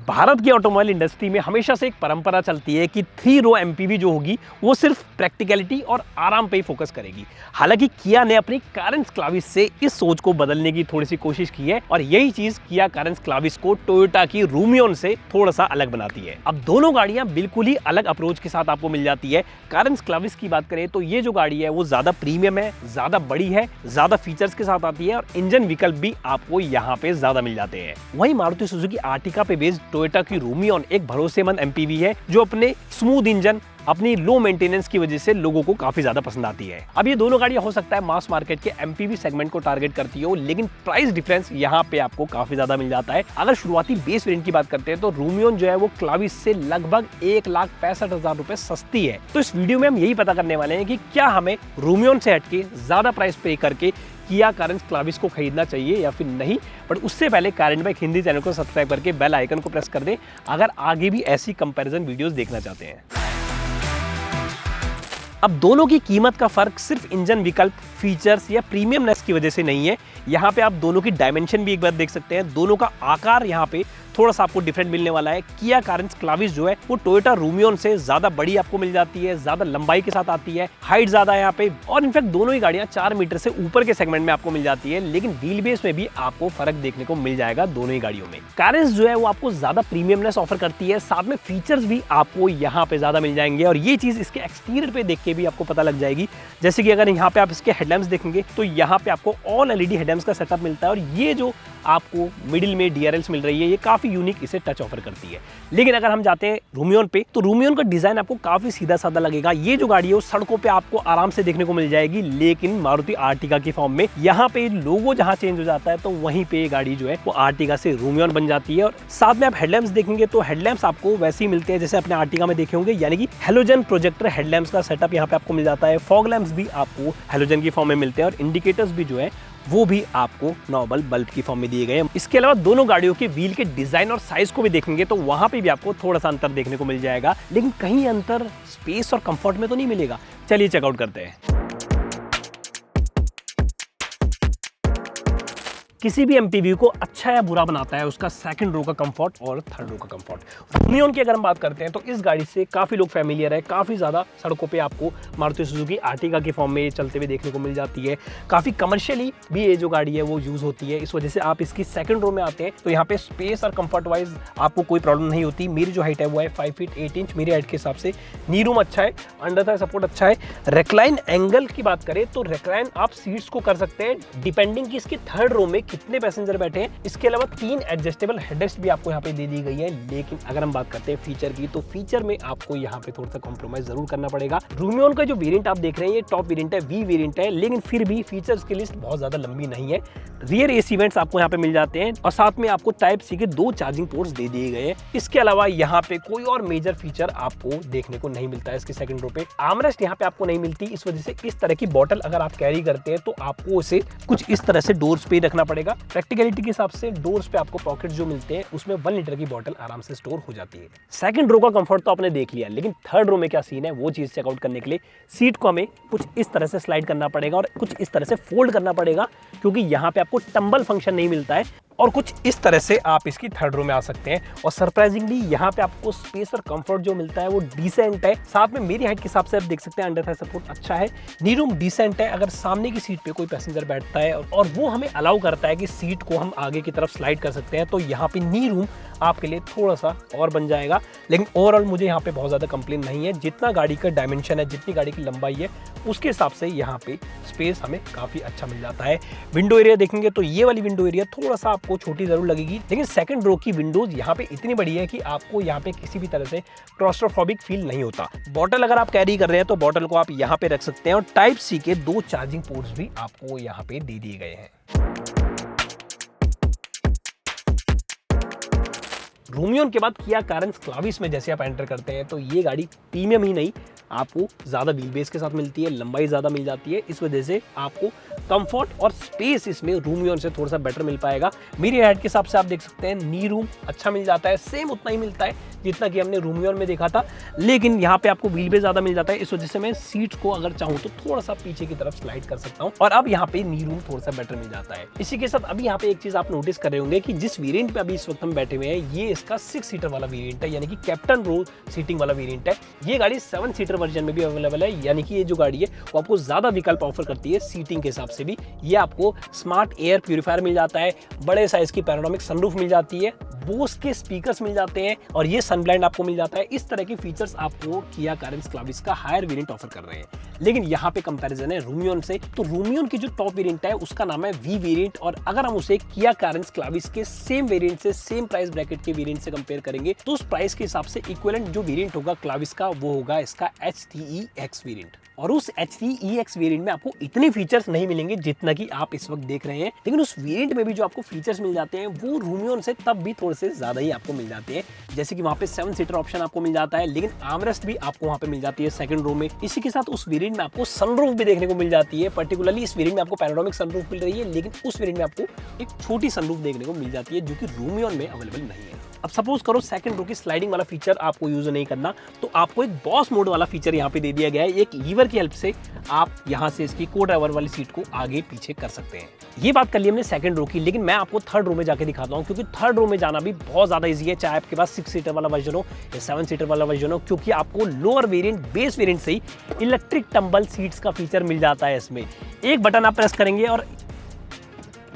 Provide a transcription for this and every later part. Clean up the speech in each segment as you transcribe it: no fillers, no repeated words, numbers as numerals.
भारत की automobile industry में हमेशा से एक परंपरा चलती है कि 3 रो एमपीवी जो होगी वो सिर्फ प्रैक्टिकलिटी और आराम पे ही फोकस करेगी। हालांकि किया ने अपनी कारेंस क्लाविस से इस सोच को बदलने की थोड़ी सी कोशिश की है और यही चीज किया कारेंस क्लाविस को टोयोटा की रूमियन से थोड़ा सा अलग बनाती है। अब दोनों गाड़ियां बिल्कुल ही अलग अप्रोच के साथ आपको मिल जाती है। कारेंस क्लाविस की बात करें तो ये जो गाड़ी है वो ज्यादा प्रीमियम है, ज्यादा बड़ी है, ज्यादा फीचर्स के साथ आती है और इंजन विकल्प भी आपको यहाँ पे ज्यादा मिल जाते हैं। वहीं मारुति सुजुकी आर्टिका पे बेस्ड टोयोटा की रूमियन एक भरोसेमंद एमपीवी है जो अपने स्मूथ इंजन, अपनी लो मेंटेनेंस की वजह से लोगों को काफी ज्यादा पसंद आती है। अब ये दोनों गाड़ियां हो सकता है मास मार्केट के एमपीवी सेगमेंट को टारगेट करती हो, लेकिन प्राइस डिफरेंस यहाँ पे आपको काफी ज्यादा मिल जाता है। अगर शुरुआती बेस वेरिएंट की बात करते हैं तो रूमियन जो है वो क्लाविस से लगभग 1,65,000 रुपए सस्ती है। तो इस वीडियो में हम यही पता करने वाले हैं कि क्या हमें रूमियन से हटके ज्यादा प्राइस पे करके किया कारेंस क्लाविस को खरीदना चाहिए या फिर नहीं। बट उससे पहले car and bike Hindi channel को सब्सक्राइब करके बेल आइकन को प्रेस कर दें अगर आगे भी ऐसी कंपैरिजन वीडियोस देखना चाहते हैं। अब दोनों की कीमत का फर्क सिर्फ इंजन विकल्प, फीचर्स या प्रीमियमनेस की वजह से नहीं है। यहाँ पे आप दोनों की डायमेंशन भी एक बार देख सकते हैं। दोनों का आकार यहाँ पे थोड़ा सा आपको डिफरेंट मिलने वाला है। किया कारेंस क्लाविस जो है वो टोयोटा रूमियन से ज्यादा बड़ी आपको मिल जाती है, ज्यादा लंबाई के साथ आती है, हाइट ज्यादा है यहाँ पे और इनफैक्ट दोनों ही गाड़ियां 4 मीटर से ऊपर के सेगमेंट में आपको मिल जाती है। लेकिन व्हील बेस में भी आपको फर्क देखने को मिल जाएगा दोनों ही गाड़ियों में। कारेंस जो है वो आपको ज्यादा प्रीमियमनेस ऑफर करती है, साथ में फीचर्स भी आपको यहाँ पे ज्यादा मिल जाएंगे और ये चीज इसके एक्सटीरियर पे देख के भी आपको पता लग जाएगी। जैसे कि अगर यहाँ पे आप इसके हेडलैम्प्स देखेंगे तो यहाँ पे आपको ऑल एलईडी हेडलैम्प्स का सेटअप मिलता है और ये जो आपको मिडिल में डीआरएल्स मिल रही है ये काफी यूनिक इसे टच ऑफर करती है। लेकिन अगर हम जाते हैं रूमियन पे तो रूमियन का डिजाइन आपको काफी सीधा साधा लगेगा। ये जो गाड़ी है वो सड़कों पे आपको आराम से देखने को मिल जाएगी, लेकिन मारुति आर्टिका की फॉर्म में यहाँ पे लोगो जहाँ चेंज हो जाता है तो वहीं पे गाड़ी जो है वो आर्टिका से रूमियन बन जाती है। और साथ में आप हेडलैम्प्स देखेंगे तो हेडलैम्प्स आपको वैसे ही मिलते हैं जैसे अपने आर्टिका में देखे होंगे, यानी कि हेलोजन प्रोजेक्टर हेडलैम्प्स का सेटअप यहाँ पे आपको मिल जाता है। फॉग लैंप्स भी आपको हेलोजन की फॉर्म में मिलते हैं और इंडिकेटर्स भी जो है वो भी आपको नॉर्मल बल्ब की फॉर्म में दिए गए हैं। इसके अलावा दोनों गाड़ियों के व्हील के डिजाइन और साइज को भी देखेंगे तो वहां पे भी आपको थोड़ा सा अंतर देखने को मिल जाएगा, लेकिन कहीं अंतर स्पेस और कंफर्ट में तो नहीं मिलेगा। चलिए चेकआउट करते हैं। किसी भी एमपीवी को अच्छा या बुरा बनाता है उसका सेकंड रो का कंफर्ट और थर्ड रो का कंफर्ट। रूमियन की अगर हम बात करते हैं तो इस गाड़ी से काफी लोग फैमिलियर है, काफी ज्यादा सड़कों पे आपको मारुति सुजुकी आर्टिका के फॉर्म में चलते हुए देखने को मिल जाती है। काफी कमर्शियली भी ये जो गाड़ी है वो यूज होती है, इस वजह से आप इसकी सेकंड रो में आते हैं तो यहाँ पे स्पेस और कंफर्ट वाइज आपको कोई प्रॉब्लम नहीं होती। मेरी जो हाइट है वो है 5 फीट 8 इंच, मेरी हाइट के हिसाब से नी रूम अच्छा है, अंडर थाई सपोर्ट अच्छा है। रेक्लाइन एंगल की बात करें तो रेक्लाइन आप सीट्स को कर सकते हैं डिपेंडिंग कि इसकी थर्ड रो में कितने पैसेंजर बैठे हैं। इसके अलावा 3 एडजस्टेबल हेडरेस्ट भी आपको यहाँ पे दे दी गई है। लेकिन अगर हम बात करते हैं फीचर की तो फीचर में आपको यहाँ पे थोड़ा सा कॉम्प्रोमाइज जरूर करना पड़ेगा। रूमियन का जो वेरिएंट आप देख रहे हैं ये टॉप वेरिएंट है, वी वेरिएंट है, लेकिन फिर भी फीचर्स की लिस्ट बहुत ज्यादा लंबी नहीं है। रियर एसी वेंट्स आपको यहाँ पे मिल जाते हैं और साथ में आपको टाइप सी के 2 चार्जिंग पोर्ट्स दे दिए गए हैं। इसके अलावा यहाँ पे कोई और मेजर फीचर आपको देखने को नहीं मिलता है। इसके सेकंड रो पे आर्मरेस्ट यहाँ पे आपको नहीं मिलती, इस वजह से इस तरह की बॉटल अगर आप कैरी करते हैं तो आपको उसे कुछ इस तरह से डोर्स पे रखना पड़ेगा। प्रैक्टिकलिटी के हिसाब से डोर्स पे आपको पॉकेट जो मिलते हैं उसमें 1 लीटर की बॉटल आराम से स्टोर हो जाती है। सेकंड रो का कंफर्ट तो आपने देख लिया, लेकिन थर्ड रो में क्या सीन है वो चीज चेकआउट करने के लिए सीट को हमें कुछ इस तरह से स्लाइड करना पड़ेगा और कुछ इस तरह से फोल्ड करना पड़ेगा, क्योंकि यहाँ पे आपको टंबल फंक्शन नहीं मिलता है। और कुछ इस तरह से आप इसकी थर्ड रो में आ सकते हैं और सरप्राइजिंगली यहाँ पे आपको स्पेस और कंफर्ट जो मिलता है वो डिसेंट है। साथ में मेरी हाइट के हिसाब से आप देख सकते हैं अंडर थाई सपोर्ट अच्छा है, नी रूम डिसेंट है। अगर सामने की सीट पे कोई पैसेंजर बैठता है और वो हमें अलाउ करता है कि सीट को हम आगे की तरफ स्लाइड कर सकते हैं तो यहाँ पे नी रूम आपके लिए थोड़ा सा और बन जाएगा। लेकिन ओवरऑल मुझे यहाँ पे बहुत ज्यादा कंप्लेन नहीं है। जितना गाड़ी का डायमेंशन है, जितनी गाड़ी की लंबाई है, उसके हिसाब से यहाँ पे स्पेस हमें काफी अच्छा मिल जाता है। विंडो एरिया देखेंगे तो ये वाली विंडो एरिया थोड़ा सा आपको छोटी जरूर लगेगी, लेकिन सेकंड रो की विंडोज यहाँ पे इतनी बड़ी है कि आपको यहाँ पे किसी भी तरह से क्लॉस्ट्रोफोबिक फील नहीं होता। बॉटल अगर आप कैरी कर रहे हैं तो बॉटल को आप यहाँ पे रख सकते हैं और टाइप सी के 2 चार्जिंग पोर्ट्स भी आपको यहाँ पे दे दिए गए हैं। रूमियन के बाद किया कारेंस क्लाविस में जैसे आप एंटर करते हैं तो ये गाड़ी प्रीमियम ही नहीं, आपको ज़्यादा व्हील बेस के साथ मिलती है, लंबाई ज़्यादा मिल जाती है। इस वजह से आपको कंफर्ट और स्पेस इसमें रूमियन से थोड़ा सा बेटर मिल पाएगा। मेरी हेड के हिसाब से आप देख सकते हैं नी रूम अच्छा मिल जाता है, सेम उतना ही मिलता है जितना कि हमने रूमियन में देखा था, लेकिन यहाँ पे आपको व्हील बेस ज़्यादा मिल जाता है। इस वजह से मैं सीट को अगर चाहूँ तो थोड़ा सा पीछे की तरफ स्लाइड कर सकता हूँ और अब यहाँ पे नी रूम थोड़ा सा बेटर मिल जाता है। इसी के साथ अभी यहाँ पे एक चीज आप नोटिस कर रहे होंगे कि जिस वेरिएंट पे अभी इस वक्त हम बैठे हुए हैं ये इसका 6 सीटर वाला वेरिएंट है, यानी कि कैप्टन रो सीटिंग वाला वेरिएंट है। ये गाड़ी 7 सीटर वर्जन में भी अवेलेबल है, यानी कि ये जो गाड़ी है वो आपको ज्यादा विकल्प ऑफर करती है सीटिंग के हिसाब से भी। ये आपको स्मार्ट एयर प्यूरिफायर मिल जाता है, बड़े साइज की पैनोरामिक सनरूफ मिल जाती है, बोस के स्पीकर्स मिल जाते हैं और ये सनब्लाइंड आपको मिल जाता है। इस तरह के फीचर्स आपको किया कारेंस क्लाविस का हायर वेरिएंट ऑफर कर रहे हैं। लेकिन यहाँ पे कंपैरिजन है रूमियन से, तो रूमियन की जो टॉप वेरिएंट है उसका नाम है वी वेरिएंट, और अगर हम उसे किया कारेंस क्लाविस के सेम वेरिएंट से, सेम प्राइस ब्रैकेट के वेरिएंट से कंपेयर करेंगे तो उस प्राइस के हिसाब से इक्विवेलेंट जो वेरिएंट होगा क्लाविस का वो होगा इसका HTE-X वेरिएंट। और उस HTE-X वेरिएंट में आपको इतने फीचर्स नहीं मिलेंगे जितना कि आप इस वक्त देख रहे हैं, लेकिन उस वेरिएंट में भी जो आपको फीचर्स मिल जाते हैं वो रूमियन से तब भी थोड़े से ज्यादा ही आपको मिल जाते हैं। जैसे कि वहां पे 7 सीटर ऑप्शन आपको मिल जाता है, लेकिन आर्मरेस्ट भी आपको वहां पे मिल जाती है सेकंड रो में। इसी के साथ उस वेरिएंट में आपको सनरूफ भी देखने को मिल जाती है, पर्टिकुलरली इस वेरिएंट में आपको पैनोरामिक सनरूफ मिल रही है, लेकिन उस वेरिएंट में आपको एक छोटी सनरूफ देखने को मिल जाती है जो कि रूमियन में अवेलेबल नहीं है। अब सपोज करो सेकंड रो की स्लाइडिंग वाला फीचर आपको यूज नहीं करना, तो आपको एक बॉस मोड वाला फीचर यहाँ पे दे दिया गया है। एक लीवर की हेल्प से आप यहाँ से इसकी को ड्राइवर वाली सीट को आगे पीछे कर सकते हैं। ये बात कर ली हमने सेकंड रो की, लेकिन मैं आपको थर्ड रो में जाके दिखाता हूँ, क्योंकि थर्ड रो में जाना भी बहुत ज्यादा इजी है, चाहे आपके पास 6 सीटर वाला वर्जन हो या 7 सीटर वाला वर्जन हो, क्योंकि आपको लोअर वेरिएंट बेस वेरिएंट से ही इलेक्ट्रिक टम्बल सीट्स का फीचर मिल जाता है। इसमें एक बटन आप प्रेस करेंगे और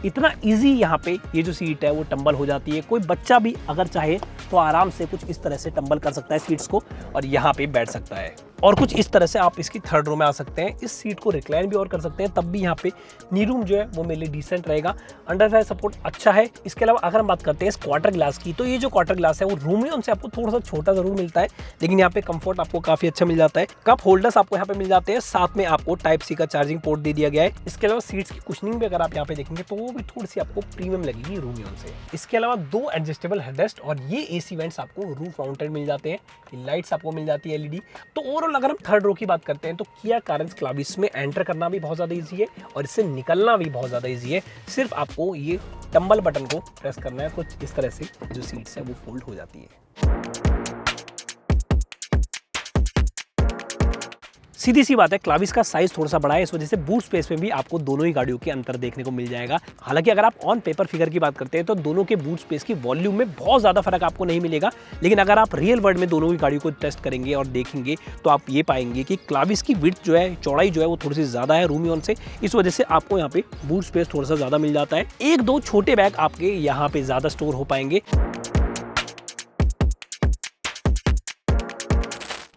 इतना इजी यहाँ पे ये जो सीट है वो टंबल हो जाती है। कोई बच्चा भी अगर चाहे तो आराम से कुछ इस तरह से टंबल कर सकता है सीट्स को और यहाँ पे बैठ सकता है, और कुछ इस तरह से आप इसकी थर्ड रो में आ सकते हैं। इस सीट को रिक्लाइन भी और कर सकते हैं, तब भी यहाँ पे नी रूम जो है वो मेरे लिए डिसेंट रहेगा। अंडर साइड सपोर्ट अच्छा है। इसके अलावा अगर हम बात करते हैं इस क्वार्टर ग्लास की, तो ये जो क्वार्टर ग्लास है वो रूमियन से आपको थोड़ा सा छोटा जरूर मिलता है, लेकिन यहाँ पे कंफर्ट आपको काफी अच्छा मिल जाता है। कप होल्डर्स आपको यहाँ पे मिल जाते हैं, साथ में आपको टाइप सी का चार्जिंग पोर्ट दे दिया गया है। इसके अलावा सीट्स की कुशनिंग भी अगर आप यहाँ पे देखेंगे तो वो भी थोड़ी सी आपको प्रीमियम लगेगी रूमियन से। इसके अलावा 2 एडजस्टेबल हेडरेस्ट और ये AC वेंट्स आपको रूफ माउंटेड मिल जाते हैं, लाइट्स आपको मिल जाती है LED। तो ओवरऑल अगर हम थर्ड रो की बात करते हैं तो किया कारेंस क्लाविस में एंटर करना भी बहुत ज्यादा इजी है और इससे निकलना भी बहुत ज्यादा इजी है। सिर्फ आपको ये टंबल बटन को प्रेस करना है, कुछ इस तरह से जो सीट्स है वो फोल्ड हो जाती है। सीधी सी बात है, क्लाविस का साइज थोड़ा सा बड़ा है, इस वजह से बूट स्पेस में भी आपको दोनों ही गाड़ियों के अंतर देखने को मिल जाएगा। हालांकि अगर आप ऑन पेपर फिगर की बात करते हैं तो दोनों के बूट स्पेस की वॉल्यूम में बहुत ज्यादा फर्क आपको नहीं मिलेगा, लेकिन अगर आप रियल वर्ल्ड में दोनों ही गाड़ियों को टेस्ट करेंगे और देखेंगे तो आप ये पाएंगे कि क्लाविस की विड्थ जो है, चौड़ाई जो है वो थोड़ी सी ज्यादा है रूमियन से। इस वजह से आपको यहाँ पे बूट स्पेस थोड़ा सा ज्यादा मिल जाता है। 1-2 छोटे बैग आपके यहाँ पे ज्यादा स्टोर हो पाएंगे।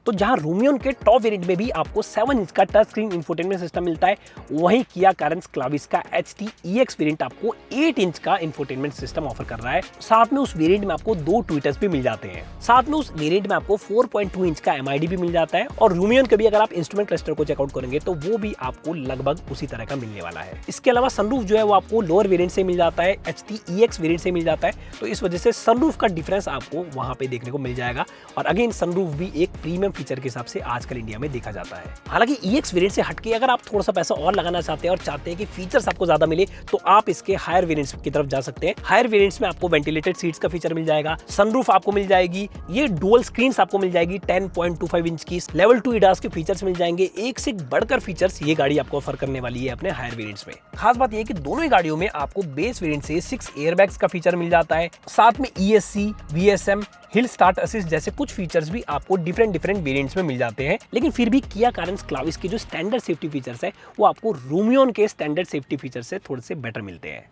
तो जहां रूमियन के टॉप वेरिएंट में भी आपको 7 इंच का टच स्क्रीन इंफोटेनमेंट सिस्टम मिलता है, वहीं किया कारेंस क्लाविस का HTE-X वेरिएंट आपको 8 इंच का इंफोटेनमेंट सिस्टम ऑफर कर रहा है। साथ में उस वेरिएंट में आपको 2 ट्विटर्स भी मिल जाते हैं। साथ में उस वेरिएंट में आपको 4.2 इंच का MID भी मिल जाता है, और रूमियन के भी अगर आप इंस्ट्रूमेंट क्लस्टर को चेकआउट करेंगे तो वो भी आपको लगभग उसी तरह का मिलने वाला है। इसके अलावा सनरूफ जो है वो आपको लोअर वेरिएंट से मिल जाता है, HTE-X वेरिएंट से मिल जाता है, तो इस वजह से सनरूफ का डिफरेंस आपको वहां पे देखने को मिल जाएगा। और अगेन सनरूफ भी एक प्रीमियम फीचर के हिसाब से आजकल इंडिया में देखा जाता है। हालांकि EX वेरिएंट से हटके अगर आप थोड़ा सा पैसा और लगाना चाहते हैं और चाहते हैं कि फीचर्स आपको ज्यादा मिले, तो आप इसके हायर वेरिएंट्स की तरफ जा सकते हैं। हायर वेरिएंट्स में आपको वेंटिलेटेड सीट्स का फीचर मिल जाएगा, सनरूफ आपको मिल जाएगी, ये डुअल स्क्रीन्स आपको मिल जाएगी 10.25 इंच की, लेवल 2 ADAS के फीचर्स मिल जाएंगे। एक से बढ़कर फीचर्स ये गाड़ी आपको ऑफर करने वाली है अपने हायर वेरिएंट्स में। खास बात यह कि दोनों ही गाड़ियों में आपको बेस वेरिएंट से 6 एयरबैग्स का फीचर मिल जाता है, साथ में ESC, VSM, hill start assist जैसे कुछ फीचर्स भी आपको डिफरेंट वेरिएंट्स में मिल जाते हैं। लेकिन फिर भी किया कारेंस क्लाविस के जो स्टैंडर्ड सेफ्टी फीचर्स है वो आपको रूमियन के स्टैंडर्ड सेफ्टी फीचर से थोड़े से बेटर मिलते हैं।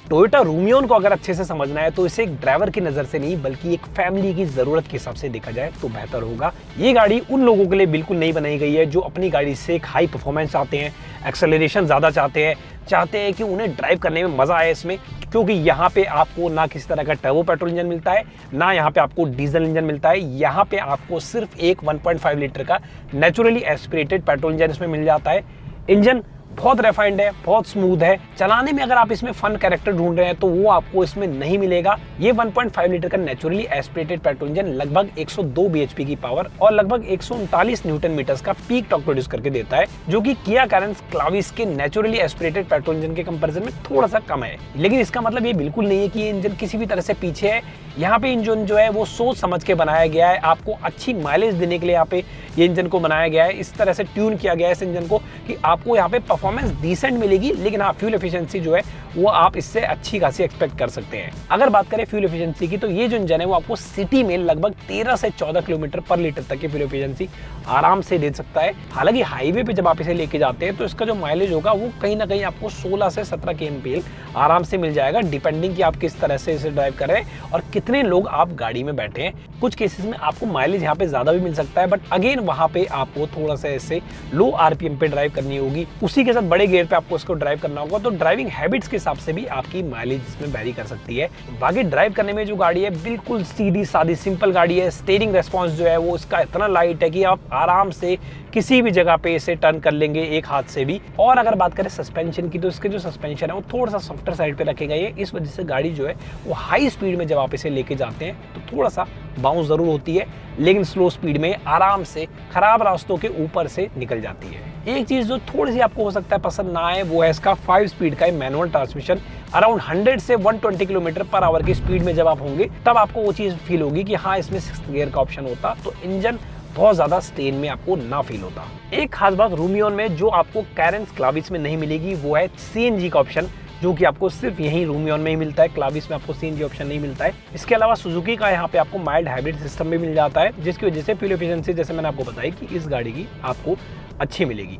टोयोटा रूमियन को अगर अच्छे से समझना है तो इसे एक ड्राइवर की नजर से नहीं बल्कि एक फैमिली की जरूरत के हिसाब से देखा जाए तो बेहतर होगा। ये गाड़ी उन लोगों के लिए बिल्कुल नहीं बनाई गई है जो अपनी गाड़ी से एक हाई परफॉर्मेंस चाहते हैं, एक्सेलरेशन ज्यादा चाहते हैं कि उन्हें ड्राइव करने में मजा आए इसमें, क्योंकि यहाँ पे आपको ना किसी तरह का टर्बो पेट्रोल इंजन मिलता है, ना यहाँ पे आपको डीजल इंजन मिलता है। यहाँ पे आपको सिर्फ एक 1.5 लीटर का नेचुरली एस्पिरेटेड पेट्रोल इंजन इसमें मिल जाता है। इंजन बहुत रिफाइंड है, बहुत स्मूथ है। चलाने में अगर आप इसमें फन कैरेक्टर ढूंढ रहे हैं तो वो आपको इसमें नहीं मिलेगा। ये 1.5 लीटर का नेचुरली एस्पिरेटेड पेट्रोल इंजन लगभग 102 bhp की पावर और लगभग 139 न्यूटन मीटर्स का पीक टॉर्क प्रोड्यूस करके देता है, जो कि किया कैरेंस क्लाविस के नेचुरली एस्पिरेटेड पेट्रोल इंजन के कंपैरिजन में थोड़ा सा कम है। लेकिन इसका मतलब ये बिल्कुल नहीं है कि ये इंजन किसी भी तरह से पीछे है। यहाँ पे इंजन जो है वो सोच समझ के बनाया गया है, आपको अच्छी माइलेज देने के लिए यहाँ पे ये इंजन को बनाया गया है। इस तरह से ट्यून किया गया है इस इंजन को कि आपको यहाँ पे परफॉर्मेंस डिसेंट मिलेगी, लेकिन हाँ फ्यूल एफिशिएंसी जो है वो आप इससे अच्छी खासी एक्सपेक्ट कर सकते हैं। अगर बात करें फ्यूल एफिशिएंसी की तो ये जो इंजन है वो आपको सिटी में लगभग 13 से 14 किलोमीटर पर लीटर तक की फ्यूल एफिशिएंसी आराम से दे सकता है। हालांकि हाईवे पे जब आप इसे लेके जाते हैं तो इसका जो माइलेज होगा वो कहीं ना कहीं आपको 16 से 17 kmpl आराम से मिल जाएगा, डिपेंडिंग कि आप किस तरह से इसे ड्राइव कर रहे हैं और कितने लोग आप गाड़ी में बैठे हैं। कुछ केसेस में आपको माइलेज यहाँ पे ज्यादा भी मिल सकता है, बट अगेन वहां पे आपको थोड़ा सा ऐसे लो आरपीएम पे ड्राइव करनी होगी, उसी के साथ बड़े गियर पे आपको इसको ड्राइव करना होगा। तो ड्राइविंग हैबिट्स के हिसाब से भी आपकी माइलेज इसमें वैरी कर सकती है। बाकी ड्राइव करने में जो गाड़ी है बिल्कुल सीधी सादी सिंपल गाड़ी है। स्टीयरिंग रेस्पॉन्स जो है वो इसका इतना लाइट है कि आप आराम से किसी भी जगह पे इसे टर्न कर लेंगे एक हाथ से भी। और अगर बात करें सस्पेंशन की तो इसके जो सस्पेंशन है वो थोड़ा सा सॉफ्टर साइड पे रखेगा ये, इस वजह से गाड़ी जो है वो हाई स्पीड में जब आप इसे लेके जाते हैं तो थोड़ा सा बाउंस जरूर होती है, लेकिन स्लो स्पीड में आराम से खराब रास्तों के ऊपर से निकल जाती है। एक चीज जो थोड़ी सी आपको हो सकता है पसंद ना आए वो है इसका 5 स्पीड का मैनुअल ट्रांसमिशन। अराउंड 100 से 120 किलोमीटर पर आवर की स्पीड में जब आप होंगे तब आपको वो चीज फील होगी कि हाँ इसमें 6th गियर का ऑप्शन होता तो इंजन बहुत ज्यादा स्ट्रेन में आपको ना फील होता। एक खास बात रूमियन में जो आपको कैरेंस क्लाविस में नहीं मिलेगी वो है सीएनजी का ऑप्शन, जो कि आपको सिर्फ यहीं रूमियन में ही मिलता है। क्लाविस में आपको सीएनजी ऑप्शन नहीं मिलता है। इसके अलावा सुजुकी का यहाँ पे आपको माइल्ड हाइब्रिड सिस्टम भी मिल जाता है, जिसकी वजह से फ्यूल एफिशिएंसी जैसे मैंने आपको बताई कि इस गाड़ी की आपको अच्छी मिलेगी।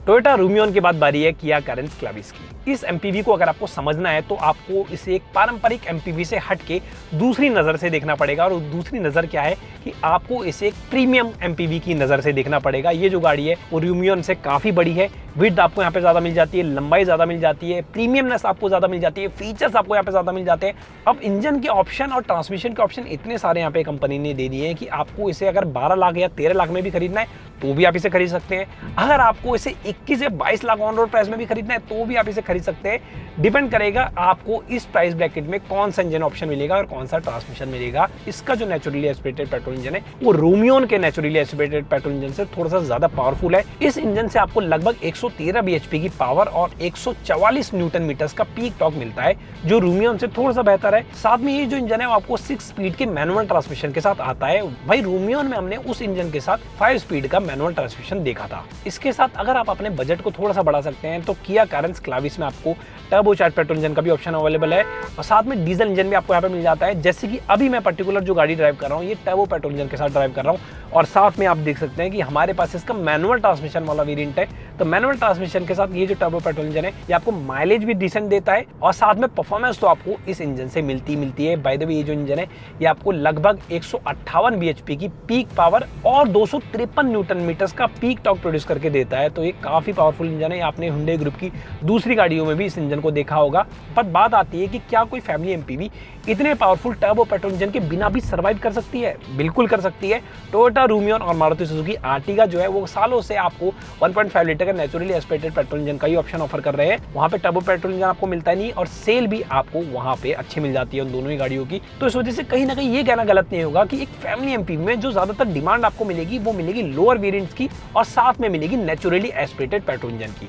टोयोटा रूमियन के बाद बारी है किया कैरेंस क्लाविस की। इस एमपीवी को अगर आपको समझना है तो आपको इसे एक पारंपरिक एमपीवी से हट के दूसरी नजर से देखना पड़ेगा, और दूसरी नजर क्या है कि आपको इसे एक प्रीमियम एमपीवी की नजर से देखना पड़ेगा। ये जो गाड़ी है वो रूमियन से काफी बड़ी है, विड्थ आपको यहाँ पे ज्यादा मिल जाती है, लंबाई ज्यादा मिल जाती है, प्रीमियमनेस आपको ज्यादा मिल जाती है, फीचर्स आपको यहाँ पे ज्यादा मिल जाते हैं। अब इंजन के ऑप्शन और ट्रांसमिशन के ऑप्शन इतने सारे यहाँ पे कंपनी ने दे दिए हैं कि आपको इसे अगर 12 लाख या 13 लाख में भी खरीदना है तो भी आप इसे खरीद सकते हैं। अगर आपको इसे 21 या 22 लाख ऑन रोड प्राइस में भी खरीदना है तो भी आप इसे खरीद सकते हैं। डिपेंड करेगा आपको इस प्राइस ब्रैकेट में कौन सा इंजन ऑप्शन मिलेगा और कौन सा ट्रांसमिशन मिलेगा। इसका जो नेचुरली एस्पिरेटेड पेट्रोल इंजन है वो रूमियन के नेचुरली एस्पिरेटेड पेट्रोल इंजन से थोड़ा सा ज्यादा पावरफुल है। इस इंजन से आपको लगभग 113 bhp की पावर और 144 न्यूटन मीटर्स का पीक टॉर्क मिलता है, जो रूमियन से थोड़ा सा बेहतर है। साथ में ये जो इंजन है वो आपको 6 स्पीड के मैनुअल ट्रांसमिशन के साथ आता है। भाई रूमियन में हमने उस इंजन के साथ 5 स्पीड का मैनुअल ट्रांसमिशन देखा था। इसके साथ अगर आप अपने बजट को थोड़ा सा बढ़ा सकते हैं तो किया कैरेंस क्लाविस में आपको टर्बो चार्ज पेट्रोल इंजन का भी ऑप्शन अवेलेबल है, और साथ में डीजल इंजन भी आपको यहाँ पे मिल जाता है। जैसे कि अभी मैं पर्टिकुलर जो गाड़ी ड्राइव कर रहा हूँ ये टर्बो पेट्रोल इंजन के साथ ड्राइव कर रहा हूँ, और साथ में आप देख सकते हैं कि हमारे पास इसका मैनुअल ट्रांसमिशन वाला वेरिएंट है। तो मैनुअल ट्रांसमिशन के साथ ये जो टर्बो पेट्रोल इंजन है ये आपको माइलेज भी डिसेंट देता है, और साथ में परफॉर्मेंस तो आपको इस इंजन से मिलती है। बाय द वे ये जो इंजन है ये आपको लगभग 158 bhp की पीक पावर और 253 न्यूटन मीटर्स का पीक टॉर्क प्रोड्यूस करके देता है। तो ये काफी पावरफुल इंजन है। आपने हुंडई ग्रुप की दूसरी गाड़ियों में भी इस इंजन को देखा होगा। पर बात आती है कि क्या कोई फैमिली एमपीवी इतने पावरफुल टर्बो पेट्रोल इंजन के बिना भी सर्वाइव कर सकती है? बिल्कुल कर सकती है। टोयोटा रूमियन और मारुति सुजुकी आर्टिगा जो है वो सालों से आपको 1.5 लीटर का नेचुरली एस्पिरेटेड पेट्रोल इंजन का ही ऑप्शन ऑफर कर रहे हैं। वहां पे टर्बो पेट्रोल इंजन आपको मिलता नहीं, और सेल भी आपको वहां पे अच्छी मिल जाती है उन दोनों ही गाड़ियों की। तो इस वजह से कहीं ना कहीं ये कहना गलत नहीं होगा कि एक फैमिली एमपीवी में जो ज्यादातर डिमांड आपको मिलेगी वो मिलेगी लोअर वेरिएंट्स की, और साथ में मिलेगी नेचुरली एस्पिरेटेड पेट्रोल इंजन की।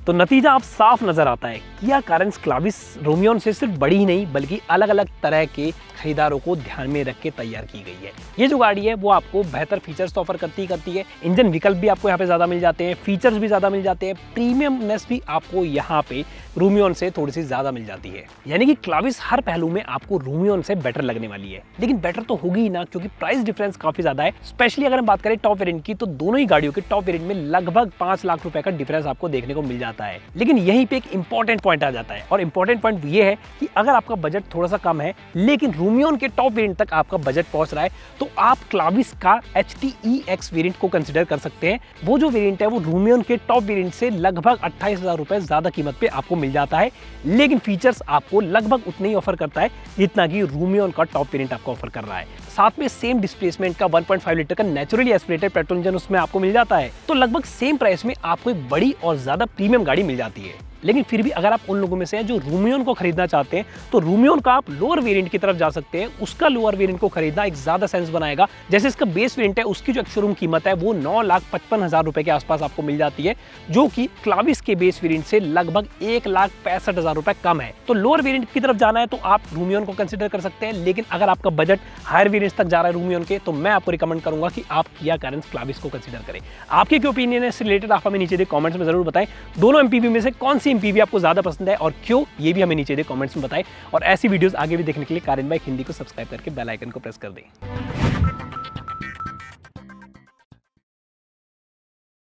तो नतीजा अब साफ नजर आता है, किया कैरेंस क्लाविस रूमियन से सिर्फ बड़ी ही नहीं बल्कि अलग अलग तरह के खरीदारों को ध्यान में रख के तैयार की गई है। ये जो गाड़ी है वो आपको बेहतर फीचर्स तो ऑफर करती है। इंजन विकल्प भी आपको यहाँ पे ज्यादा मिल जाते हैं, फीचर्स भी ज्यादा मिल जाते हैं, प्रीमियमनेस भी आपको यहाँ पे रूमियन से थोड़ी सी ज्यादा मिल जाती है। यानी कि क्लाविस हर पहलू में आपको रूमियन से बेटर लगने वाली है। लेकिन बेटर तो होगी ही ना, क्योंकि प्राइस डिफरेंस काफी ज्यादा है। स्पेशली अगर हम बात करें टॉप वेरिएंट की तो दोनों ही गाड़ियों के टॉप वेरिएंट में लगभग 5 लाख रुपए का डिफरेंस आपको देखने को मिल जाता है। लेकिन यहीं पे एक इंपॉर्टेंट पॉइंट आ जाता है, और इंपॉर्टेंट पॉइंट ये है कि अगर आपका बजट थोड़ा सा कम है लेकिन रूमियन के टॉप वेरिएंट तक आपका बजट पहुंच रहा है तो आप क्लाविस का HTEX वेरिएंट को कंसीडर कर सकते हैं। वो जो वेरिएंट है वो रूमियन के टॉप वेरिएंट से लगभग 28,000 रुपए ज्यादा कीमत पे आपको मिल जाता है, लेकिन फीचर्स आपको लगभग उतने ही ऑफर करता है जितना कि रूमियन का टॉप वेरिएंट आपको ऑफर कर रहा है। साथ में सेम डिस्प्लेसमेंट का 1.5 लीटर का नेचुरली एस्पिरेटेड पेट्रोल इंजन उसमें आपको मिल जाता है। तो लगभग सेम प्राइस में आपको एक बड़ी और ज्यादा प्रीमियम गाड़ी मिल जाती है। लेकिन फिर भी अगर आप उन लोगों में से हैं जो रूमियन को खरीदना चाहते हैं तो रूमियन का आप लोअर वेरिएंट की तरफ जा सकते हैं। उसका लोअर वेरिएंट को खरीदना एक ज्यादा सेंस बनाएगा। जैसे इसका बेस वेरिएंट है उसकी जो शोरूम कीमत है वो 9,55,000 रुपए के आसपास आपको मिल जाती है, जो कि क्लाविस के बेस वेरिएंट से लगभग 1,65,000 रुपए कम है। तो लोअर वेरिएंट की तरफ जाना है तो आप रूमियन को कंसिडर कर सकते हैं, लेकिन अगर आपका बजट हायर वेरिएंट तक जा रहा है रूमियन के, तो मैं आपको रिकमेंड करूंगा कि आप किया कैरेंस क्लाविस को कंसिडर करें। आपके क्या ओपिनियन है इससे रिलेटेड आप हमें नीचे दे कमेंट्स में जरूर बताएं। दोनों एमपीवी में से कौन सी एमपीवी आपको ज्यादा पसंद है और क्यों, ये भी हमें नीचे दे कमेंट्स में बताएं। और ऐसी वीडियोस आगे भी देखने के लिए कार इन बाइक हिंदी को सब्सक्राइब करके बेल आइकन को प्रेस कर दें।